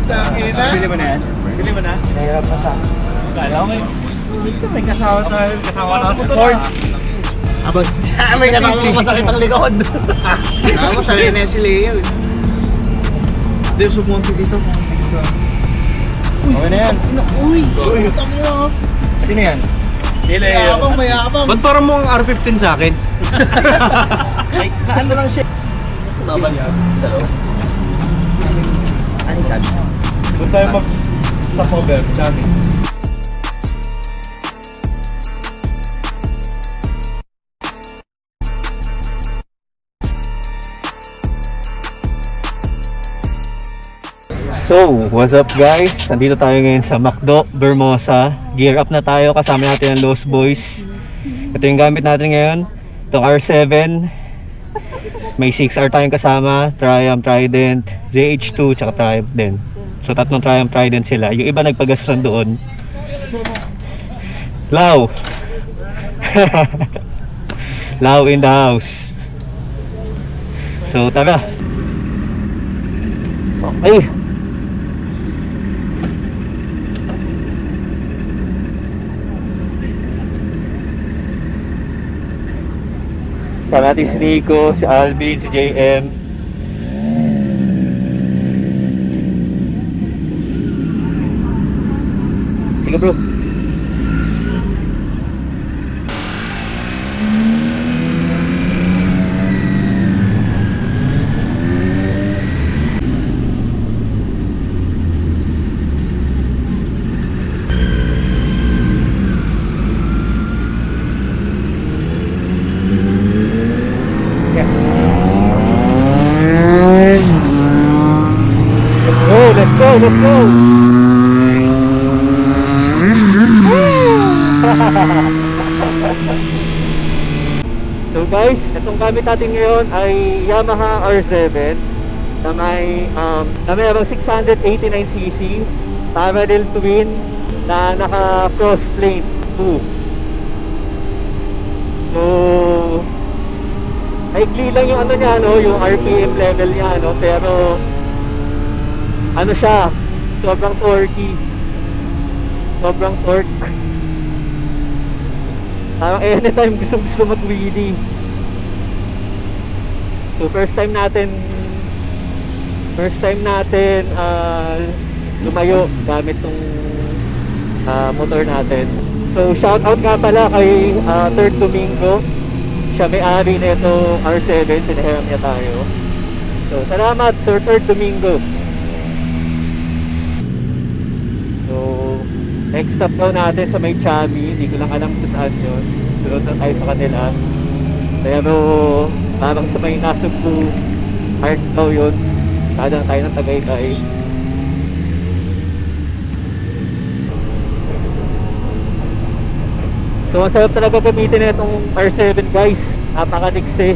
Tangina. Bili mo na yan? Bili mo na? Nahirap na siya. Kala ko May kasama na sa sports. Abang, may kasama mo masakit ang likod. Kaya mo, sanay na yan si Leo. Hindi, sumunti dito. Okay na yan. Uy! Tangina. Sino yan? Dili. Mayabang. Ba't parang mo ang R15 sa akin? Ay, naano lang siya. Sumabal yan sa loob. Ano sabi? Doon tayo mag-stopover, Chami. So, what's up guys? Nandito tayo ngayon sa McDo, Vermosa. Gear up na tayo, kasama natin ang Lost Boys. Ito yung gamit natin ngayon. Itong R7. May 6R tayong kasama, Triumph Trident, ZH2, tsaka Triumph din. So, tatlong Triumph Trident sila. Yung iba nagpagastran doon. Lau! Lau in the house. So, tara. Okay. Kasama natin si Nico, si Alvin, si JM. Sige bro. Let's go, let's go! So guys, itong gamit natin ngayon ay Yamaha R7 na may abang 689cc parallel twin na naka cross plane 2. So maikli lang yung ano niya, no, yung RPM level niya, no, pero ano siya, sobrang torquey, sobrang torque. Parang anytime gusto mag-wheelie. So first time natin lumayo gamit tong motor natin. So shout out nga pala kay Third Domingo. Siya may-ari nito R7, sinahiram niya tayo. So salamat Sir Third Domingo. Next stop daw natin sa may Chami. Hindi ko lang alam kung saan yun. Sunod na tayo sa kanila. Pero parang sa may Nasugbu Park daw yun. Kadang tayo ng Tagaytay. So masarap talaga gamitin na itong R7 guys. Napaka-niksi.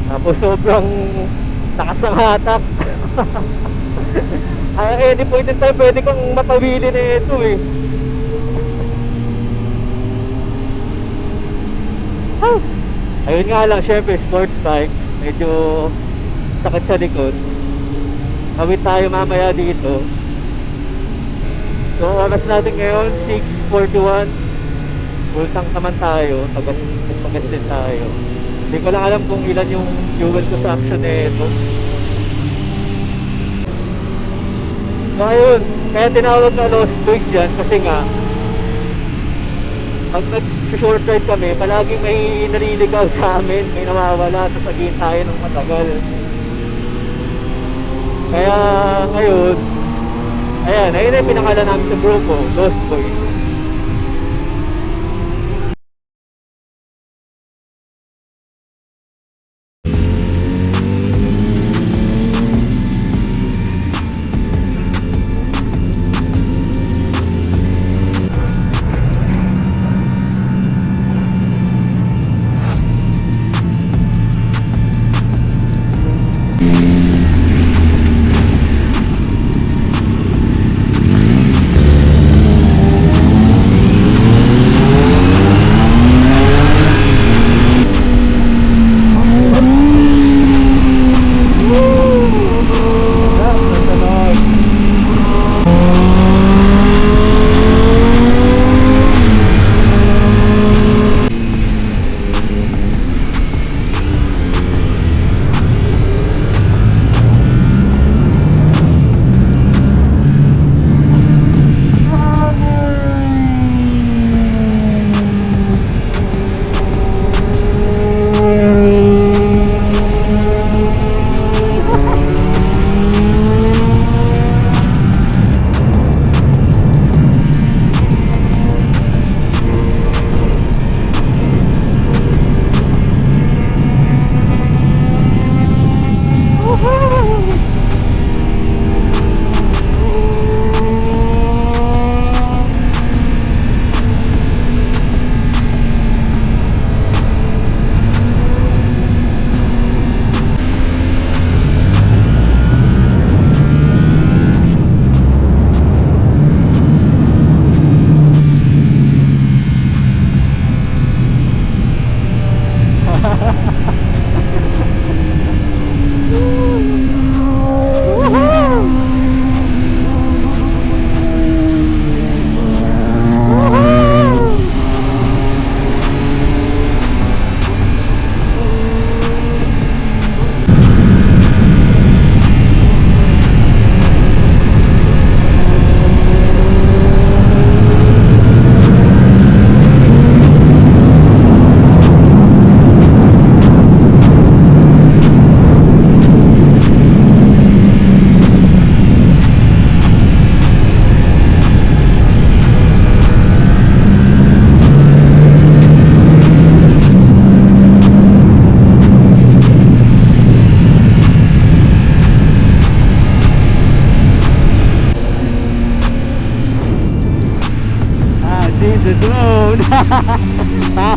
Tapos sobrang takas ng hatak. Ay, any point in time pwede kang matawili na ito eh. Ayun nga lang, syempre sports bike, medyo sakit sa likod. Awit tayo mamaya dito. So oras natin ngayon 6:41. Full tank naman tayo, tagas din tayo. Hindi ko lang alam kung ilan yung fuel consumption na ito. So ayun, kaya tinawag na Lost Boys yan kasi nga pag nag-short ride kami, palagi may naliligaw sa amin, may nawawala, tapos naging tayo ng matagal. Kaya ngayon, ayan, ayun yung pinakala namin sa grupo, Lost Boys.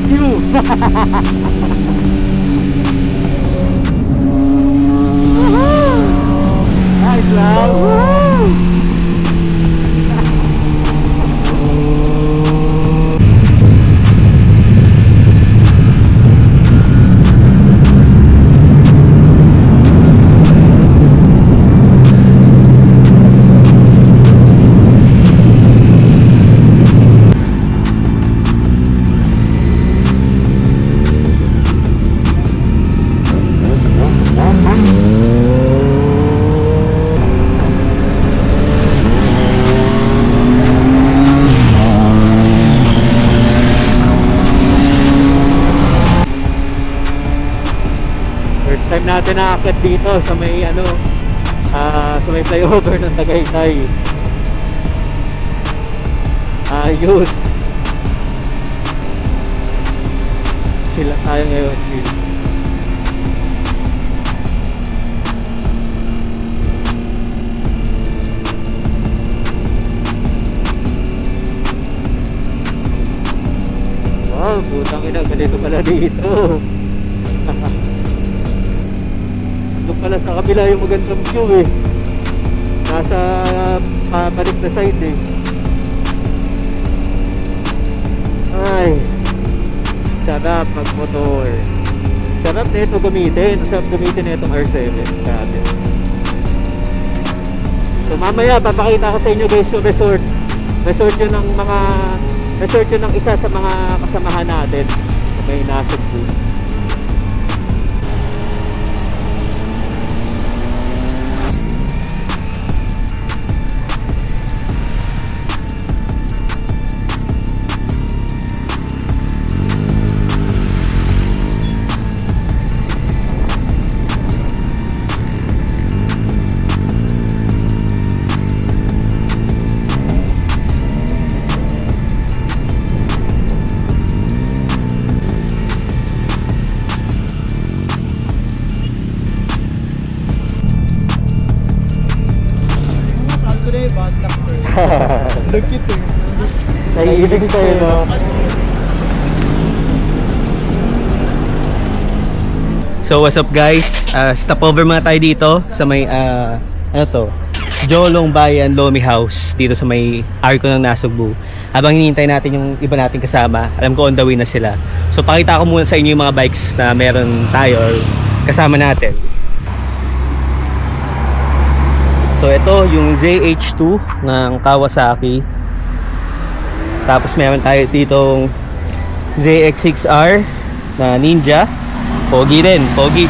Fuck you! Nice lang! First time natin nakakit dito sa may sa may flyover ng Tagaytay. Ayos. Chill lang tayo ngayon, chill. Wow, putang ina, ganito pala dito. Doon pala sa kabila yung magandang view eh. Nasa pabalik na side eh. Ay, sarap magmotor. Sarap na ito gamitin. Sarap gamitin na itong R7 dati. So mamaya papakita ko sa inyo guys yung resort. Resort yun ng isa sa mga kasamahan natin sa may Nasog Blue. Naiibig sa'yo, no? So what's up guys? Stopover muna tayo dito sa may Jolong Bayan Lomi House dito sa may arko ng Nasugbu. Habang hinihintay natin yung iba nating kasama, alam ko on the way na sila. So pakita ko muna sa inyo yung mga bikes na meron tayo or kasama natin. So ito yung ZH2 ng Kawasaki. Tapos meron tayo ditong ZX6R na Ninja. Pogi din, pogi.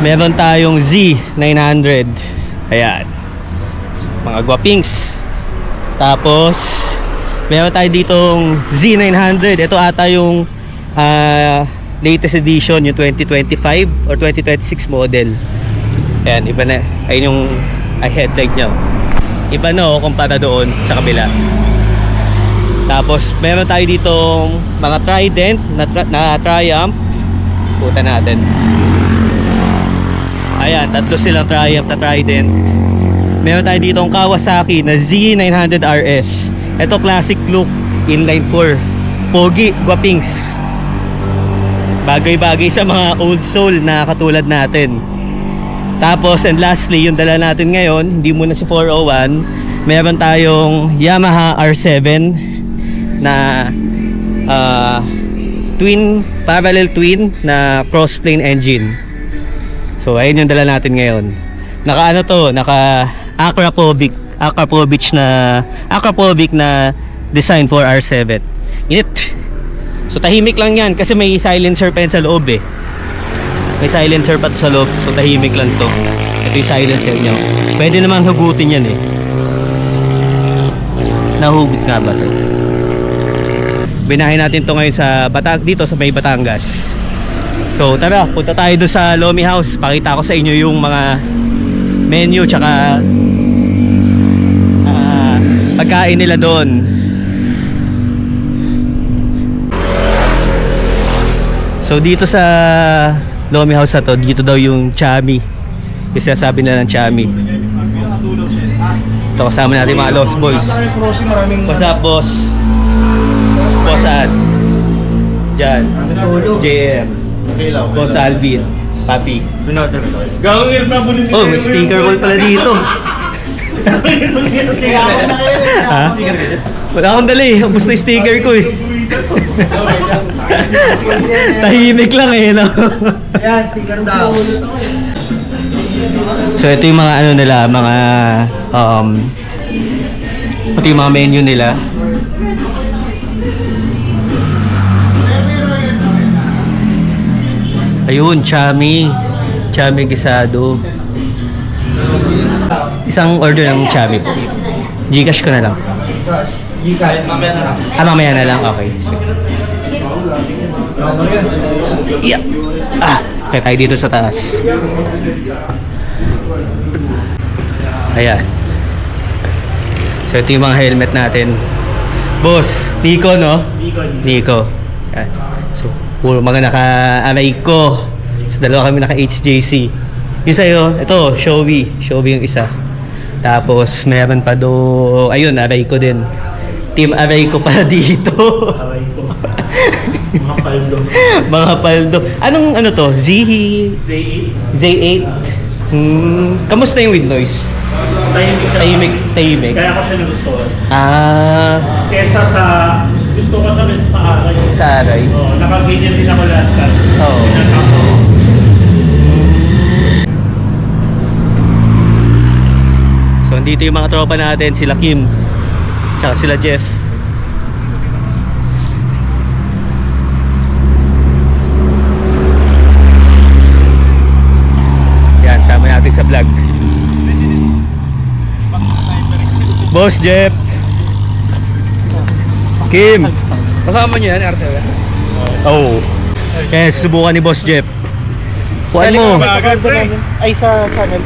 Meron tayong Z900. Ayan. Mga guwapings. Tapos meron tayo ditong Z900. Ito ata yung latest edition, yung 2025 or 2026 model. Ayan, iba na. Ayun yung headlight niya. Iba no, kumpara doon sa kabila. Tapos meron tayo ditong mga Trident na Triumph. Puta natin. Ayan, tatlo silang Triumph na Trident. Meron tayo ditong Kawasaki na Z900 RS. Ito classic look, inline 4. Pogi, guwapings. Bagay-bagay sa mga old soul na katulad natin. Tapos and lastly, yung dala natin ngayon, hindi muna si 401. Meron tayong Yamaha R7 na parallel twin na crossplane engine. So ayun yung dala natin ngayon. Naka Akrapovic na design for R7. Init. So tahimik lang yan kasi may silencer pa sa loob eh. May silencer pa sa loob, so tahimik lang to. Ito yung silencer nyo. Pwede naman hugutin yan eh. Nahugot nga ba to? Binahin natin to ngayon sa dito sa may Batangas. So tara, punta tayo doon sa Lomi House. Pakita ko sa inyo yung mga menu tsaka pagkain nila doon. So dito sa Lomi House na to, dito daw yung Chami. Yung sinasabi nila ng Chami. Ito kasama natin mga Lost Boys. What's up boss? Boss Ads. Diyan. JM. Boss Alvin. Papi. Oh, may sticker wall pala dito. Ha? Wala akong dala eh. Ubus na yung sticker ko eh. Tahimik lang eh, no? Yan, sticker daw. So ito yung mga ano nila, mga pati yung mga menu nila. Ayun, chami. Chami gisado. Isang order ng chami po. Gcash ko na lang. Ah, mamaya na lang. Okay. Sige. Yeah. Okay, tayo dito sa taas. Ayan. So ito yung mga helmet natin. Boss, Nico, no? Nico. Ayan. So, puro mga naka-aray ko. So, dalawa kami naka-HJC. Yung sa'yo, ito, Showy. Showy yung isa. Tapos, meron pa do... Ayun, aray ko din. Team aray ko pala dito. Aray ko. Mga paldo. Mga paldo. Anong ano to? Z8. Z8? Kamusta yung with noise? Tahimik. Kaya ko siya nagustuhan. Ah, Kesa sa... Gusto ko kami sa aray. sa aray. Oo, nakaganyan din ako last time. Oo. Pinatap ko. So, andito yung mga tropa natin, sila Kim, tsaka sila Jeff. Yan, sama natin sa vlog. Boss Jeff. Kim. Kasama niyo yan, Arcel? Oh. Kaya subukan ni Boss Jeff. Kuhan mo. Ay, sa channel.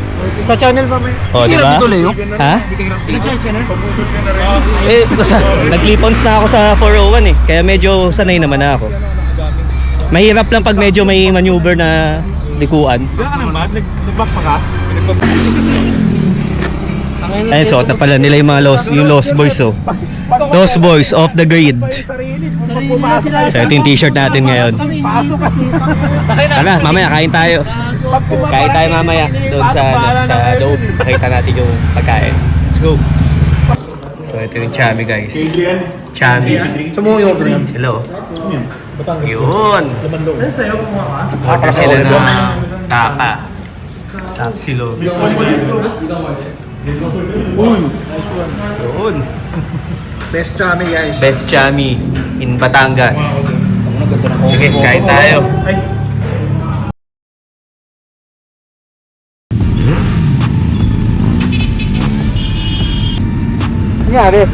Sa channel ba may? Oh, di ba? Ha? Eh, nag-clip-ons na ako sa 401 eh. Kaya medyo sanay naman na ako. Mahirap lang pag medyo may maneuver na likuan. Sila ka naman? Nag-back pa ka? Ayun, suot na pala nila yung mga Lost Boys oh. Lost Boys off the grid. So ito yung t-shirt natin ngayon. Tara, mamaya kain tayo. Kain tayo mamaya doon sa loob. Pakita natin yung pagkain. Let's go. So ito yung chami guys. Chami. Sa mo yung order yan? Sila oh. Yun. Sa'yo, kumuha ka? Order sila ng tapa. Tapsilo. Yun. Best chami, guys. Best chami in Batangas. Sige, kain tayo. Nangyari?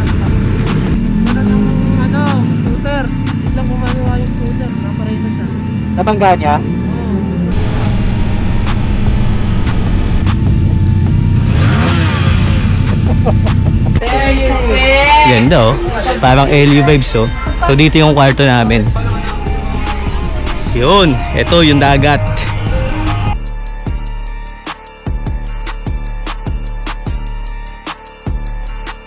Scooter. Biglang kumagawa yung scooter. Naparito siya. Nabangga niya? Ganda oh. Parang LU vibes oh. So dito yung kwarto namin. Yun, ito yung dagat.